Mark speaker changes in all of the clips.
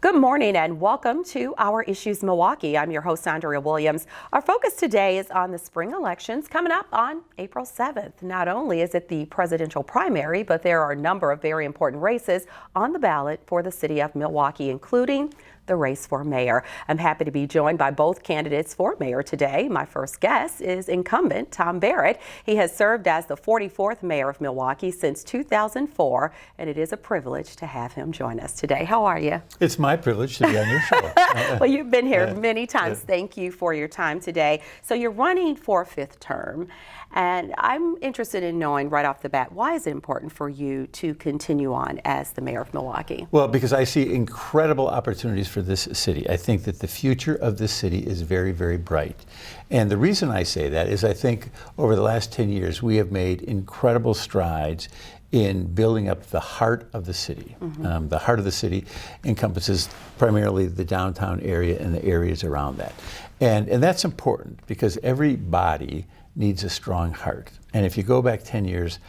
Speaker 1: Good morning and welcome to Our Issues Milwaukee. I'm your host, Andrea Williams. Our focus today is on the spring elections coming up on April 7th. Not only is it the presidential primary, but there are a number of very important races on the ballot for the city of Milwaukee, including the race for mayor. I'm happy to be joined by both candidates for mayor today. My first guest is incumbent Tom Barrett. He has served as the 44th mayor of Milwaukee since 2004, and it is a privilege to have him join us today. How are you?
Speaker 2: It's my privilege to be on your show.
Speaker 1: Well, you've been here many times. Thank you for your time today. So you're running for a fifth term, and I'm interested in knowing right off the bat, why is it important for you to continue on as the mayor of Milwaukee?
Speaker 2: Well, because I see incredible opportunities for this city. I think that the future of this city is very, very bright. And the reason I say that is I think over the last 10 years, we have made incredible strides in building up the heart of the city. The heart of the city encompasses primarily the downtown area and the areas around that. And that's important because every body needs a strong heart. And if you go back 10 years,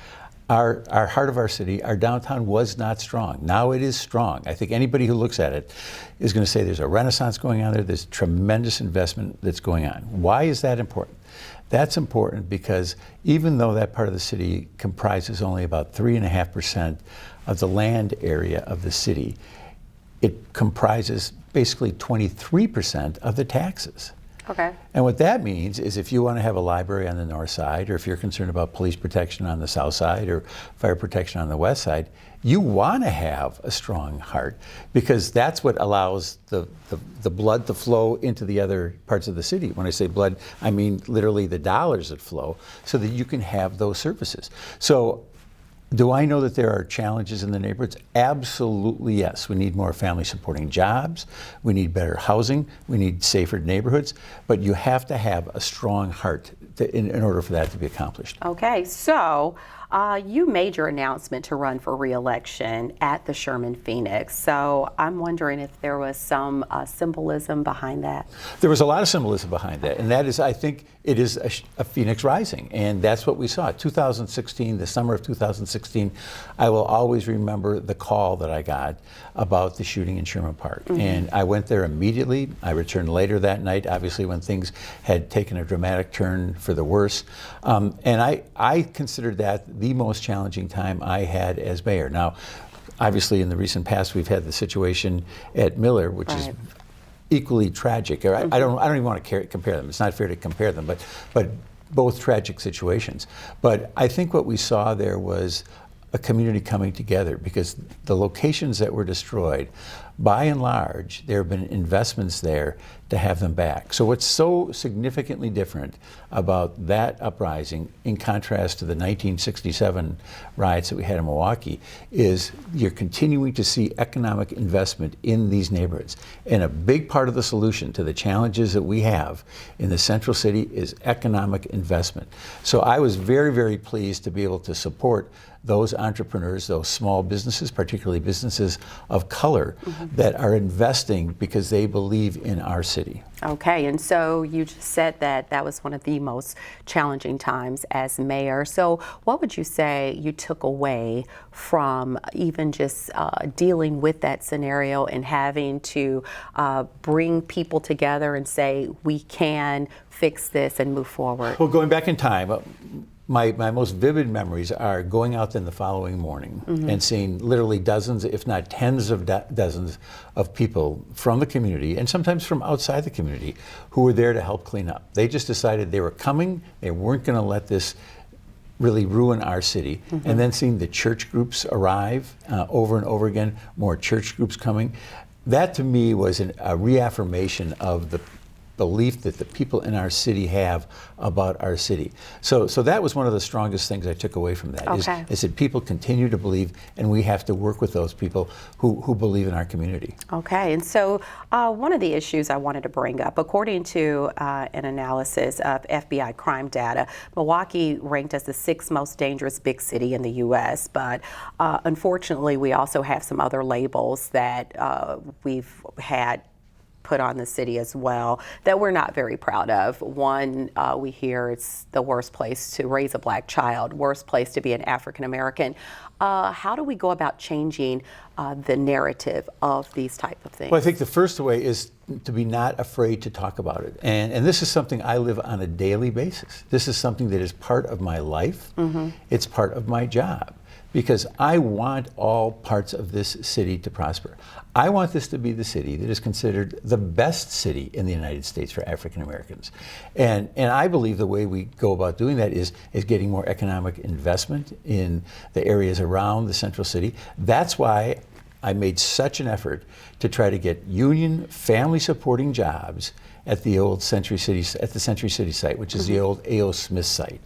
Speaker 2: our heart of our city, our downtown was not strong. Now it is strong. I think anybody who looks at it is going to say there's a renaissance going on there. There's tremendous investment that's going on. Why is that important? That's important because even though that part of the city comprises only about 3.5% of the land area of the city, it comprises basically 23% of the taxes.
Speaker 1: Okay.
Speaker 2: And what that means is if you want to have a library on the north side, or if you're concerned about police protection on the south side or fire protection on the west side, you want to have a strong heart because that's what allows the blood to flow into the other parts of the city. When I say blood, I mean literally the dollars that flow so that you can have those services. So do I know that there are challenges in the neighborhoods? Absolutely yes. We need more family supporting jobs. We need better housing. We need safer neighborhoods. But you have to have a strong heart in order for that to be accomplished.
Speaker 1: Okay, so you made your announcement to run for re-election at the Sherman Phoenix. So I'm wondering if there was some symbolism behind that.
Speaker 2: There was a lot of symbolism behind that, and that is, I think, it is a phoenix rising, and that's what we saw. 2016, the summer of 2016, I will always remember the call that I got about the shooting in Sherman Park. And I went there immediately. I returned later that night, obviously when things had taken a dramatic turn for the worse. And I considered that the most challenging time I had as mayor. Now, obviously in the recent past, we've had the situation at Miller, which is equally tragic. I don't even want to compare them. It's not fair to compare them, but both tragic situations. But I think what we saw there was a community coming together because the locations that were destroyed, by and large, there have been investments there to have them back. So what's so significantly different about that uprising in contrast to the 1967 riots that we had in Milwaukee is you're continuing to see economic investment in these neighborhoods. And a big part of the solution to the challenges that we have in the central city is economic investment. So I was very, very pleased to be able to support those entrepreneurs, those small businesses, particularly businesses of color, that are investing because they believe in our city.
Speaker 1: Okay, and so you just said that that was one of the most challenging times as mayor. So what would you say you took away from even just dealing with that scenario and having to bring people together and say, we can fix this and move forward?
Speaker 2: Well, going back in time, my most vivid memories are going out in the following morning and seeing literally dozens, if not tens of dozens of people from the community and sometimes from outside the community who were there to help clean up. They just decided they were coming, they weren't going to let this really ruin our city. And then seeing the church groups arrive over and over again, more church groups coming, that to me was a reaffirmation of the belief that the people in our city have about our city. So that was one of the strongest things I took away from that, is that people continue to believe, and we have to work with those people who believe in our community.
Speaker 1: Okay, and so one of the issues I wanted to bring up, according to an analysis of FBI crime data, Milwaukee ranked as the 6th most dangerous big city in the U.S., but unfortunately we also have some other labels that we've had put on the city as well that we're not very proud of. One, we hear it's the worst place to raise a black child, worst place to be an African American. How do we go about changing the narrative of these type of things?
Speaker 2: Well, I think the first way is to be not afraid to talk about it. And this is something I live on a daily basis. This is something that is part of my life. It's part of my job, because I want all parts of this city to prosper. I want this to be the city that is considered the best city in the United States for African Americans. And I believe the way we go about doing that is getting more economic investment in the areas around the central city. That's why I made such an effort to try to get union family supporting jobs at the old Century City site, which is the old A.O. Smith site,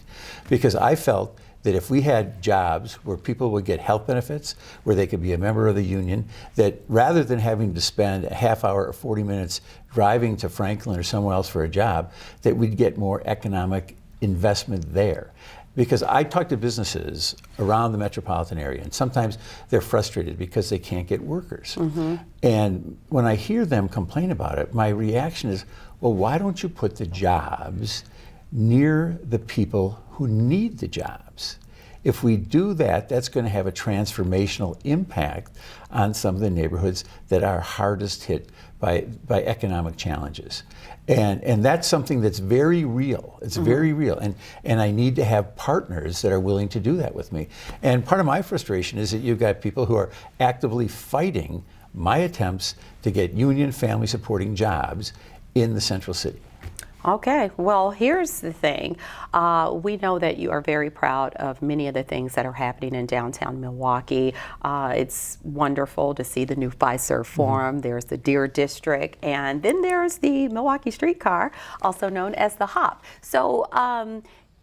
Speaker 2: because I felt that if we had jobs where people would get health benefits, where they could be a member of the union, that rather than having to spend a half hour or 40 minutes driving to Franklin or somewhere else for a job, that we'd get more economic investment there. Because I talk to businesses around the metropolitan area, and sometimes they're frustrated because they can't get workers. And when I hear them complain about it, my reaction is, well, why don't you put the jobs near the people who need the jobs? If we do that, that's going to have a transformational impact on some of the neighborhoods that are hardest hit by economic challenges. And that's something that's very real. It's very real. And I need to have partners that are willing to do that with me. And part of my frustration is that you've got people who are actively fighting my attempts to get union family supporting jobs in the central city.
Speaker 1: Okay, well, here's the thing. We know that you are very proud of many of the things that are happening in downtown Milwaukee. It's wonderful to see the new Fiserv Forum. There's the Deer District, and then there's the Milwaukee Streetcar, also known as the HOP. So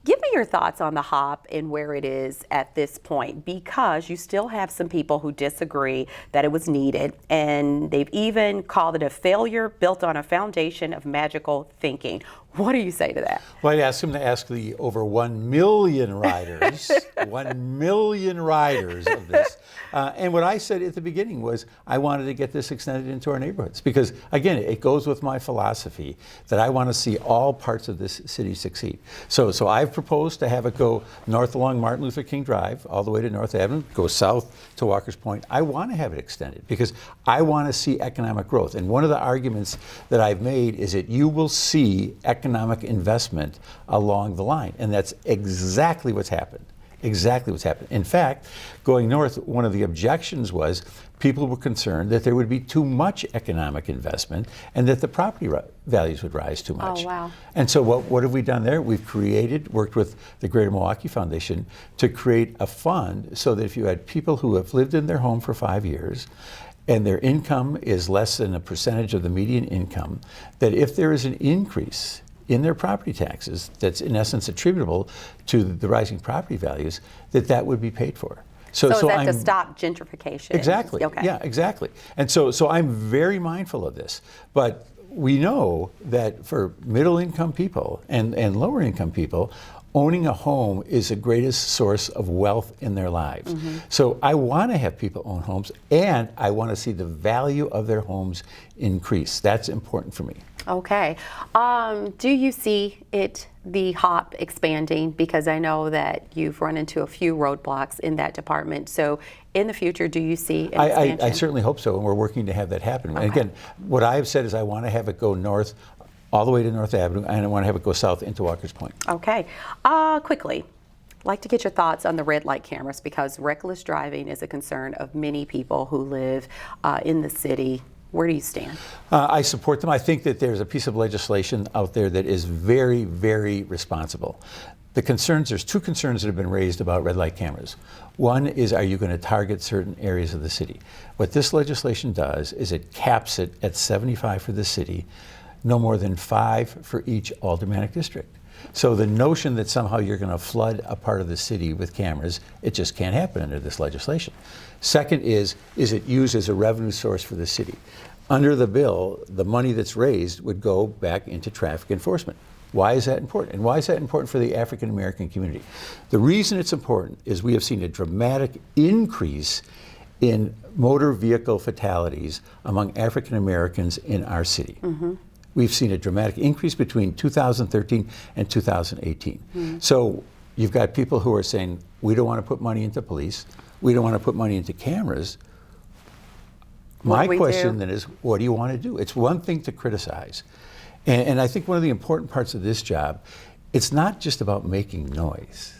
Speaker 1: give me your thoughts on the HOP and where it is at this point, because you still have some people who disagree that it was needed, and they've even called it a failure built on a foundation of magical thinking. What do you say to that?
Speaker 2: Well, I'd ask him to ask the over 1 million riders, 1 million riders of this. And what I said at the beginning was I wanted to get this extended into our neighborhoods because, again, it goes with my philosophy that I want to see all parts of this city succeed. So I've proposed to have it go north along Martin Luther King Drive, all the way to North Avenue, go south to Walker's Point. I want to have it extended because I want to see economic growth. And one of the arguments that I've made is that you will see economic investment along the line. And that's exactly what's happened. Exactly what's happened. In fact, going north, one of the objections was people were concerned that there would be too much economic investment and that the property values would rise too much.
Speaker 1: Oh, wow.
Speaker 2: And so what have we done there? We've worked with the Greater Milwaukee Foundation to create a fund so that if you had people who have lived in their home for 5 years and their income is less than a percentage of the median income, that if there is an increase in their property taxes that's in essence attributable to the rising property values, that would be paid for.
Speaker 1: So is that to stop gentrification?
Speaker 2: Exactly.
Speaker 1: Okay.
Speaker 2: Yeah, exactly. And so I'm very mindful of this. But we know that for middle income people and lower income people, owning a home is the greatest source of wealth in their lives. So I want to have people own homes, and I want to see the value of their homes increase. That's important for me.
Speaker 1: Okay. Do you see the HOP expanding? Because I know that you've run into a few roadblocks in that department. So in the future, do you see an expansion?
Speaker 2: I certainly hope so, and we're working to have that happen.
Speaker 1: Okay.
Speaker 2: And again, what I've said is I want to have it go north all the way to North Avenue, and I want to have it go south into Walker's Point.
Speaker 1: Okay. Quickly, I'd like to get your thoughts on the red light cameras, because reckless driving is a concern of many people who live in the city. Where do you stand?
Speaker 2: I support them. I think that there's a piece of legislation out there that is very, very responsible. There's two concerns that have been raised about red light cameras. One is, are you going to target certain areas of the city? What this legislation does is it caps it at 75 for the city, no more than 5 for each aldermanic district. So the notion that somehow you're going to flood a part of the city with cameras, it just can't happen under this legislation. Second is it used as a revenue source for the city? Under the bill, the money that's raised would go back into traffic enforcement. Why is that important? And why is that important for the African American community? The reason it's important is we have seen a dramatic increase in motor vehicle fatalities among African Americans in our city. We've seen a dramatic increase between 2013 and 2018. So you've got people who are saying, we don't want to put money into police, we don't want to put money into cameras. My question then is, what do you want to do? It's one thing to criticize. And I think one of the important parts of this job, it's not just about making noise.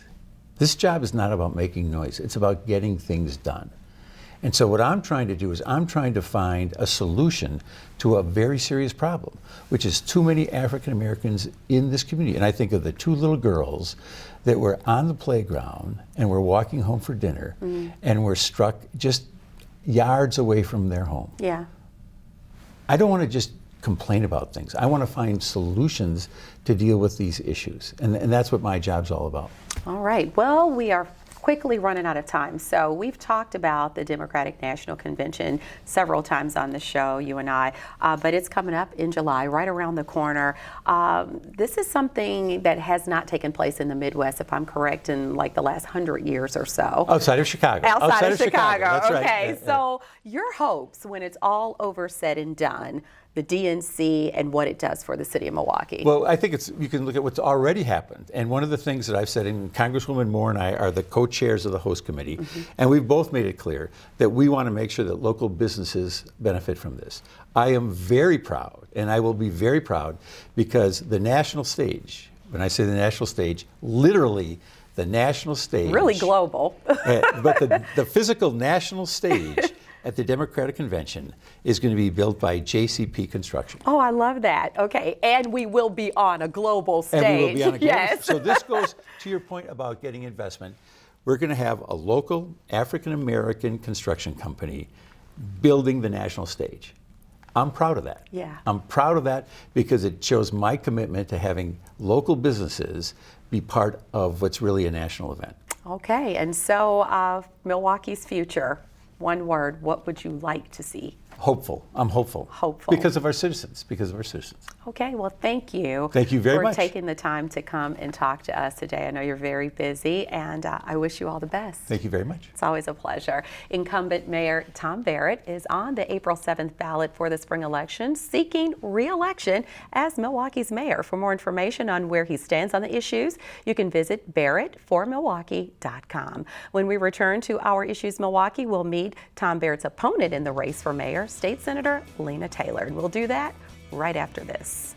Speaker 2: This job is not about making noise. It's about getting things done. And so what I'm trying to do is I'm trying to find a solution to a very serious problem, which is too many African Americans in this community. And I think of the two little girls that were on the playground and were walking home for dinner and were struck just yards away from their home.
Speaker 1: Yeah.
Speaker 2: I don't want to just complain about things. I want to find solutions to deal with these issues. And that's what my job's all about.
Speaker 1: All right. Well, we are quickly running out of time. So we've talked about the Democratic National Convention several times on the show, you and I, but it's coming up in July, right around the corner. This is something that has not taken place in the Midwest, if I'm correct, in like the last 100 years or so.
Speaker 2: Outside of Chicago.
Speaker 1: Outside of Chicago.
Speaker 2: That's
Speaker 1: okay.
Speaker 2: Right.
Speaker 1: So your hopes, when it's all over, said and done, the DNC and what it does for the city of Milwaukee.
Speaker 2: Well, I think you can look at what's already happened. And one of the things that I've said, and Congresswoman Moore and I are the co-chairs of the host committee, and we've both made it clear that we want to make sure that local businesses benefit from this. I am very proud, and I will be very proud, because the national stage, when I say the national stage, literally the national stage.
Speaker 1: Really global.
Speaker 2: But the physical national stage at the Democratic Convention is going to be built by JCP Construction.
Speaker 1: Oh, I love that. Okay, and we will be on a global stage.
Speaker 2: And we will be on a global
Speaker 1: yes.
Speaker 2: So this goes to your point about getting investment. We're going to have a local African-American construction company building the national stage. I'm proud of that.
Speaker 1: Yeah.
Speaker 2: I'm proud of that because it shows my commitment to having local businesses be part of what's really a national event.
Speaker 1: Okay, and so Milwaukee's future, one word, what would you like to see?
Speaker 2: Hopeful. I'm hopeful.
Speaker 1: Hopeful.
Speaker 2: Because of our citizens.
Speaker 1: Okay, well, thank you.
Speaker 2: Thank you very much
Speaker 1: for taking the time to come and talk to us today. I know you're very busy, and I wish you all the best.
Speaker 2: Thank you very much.
Speaker 1: It's always a pleasure. Incumbent Mayor Tom Barrett is on the April 7th ballot for the spring election, seeking re-election as Milwaukee's mayor. For more information on where he stands on the issues, you can visit barrettformilwaukee.com. When we return to Our Issues Milwaukee, we'll meet Tom Barrett's opponent in the race for mayor, State Senator Lena Taylor. And we'll do that right after this.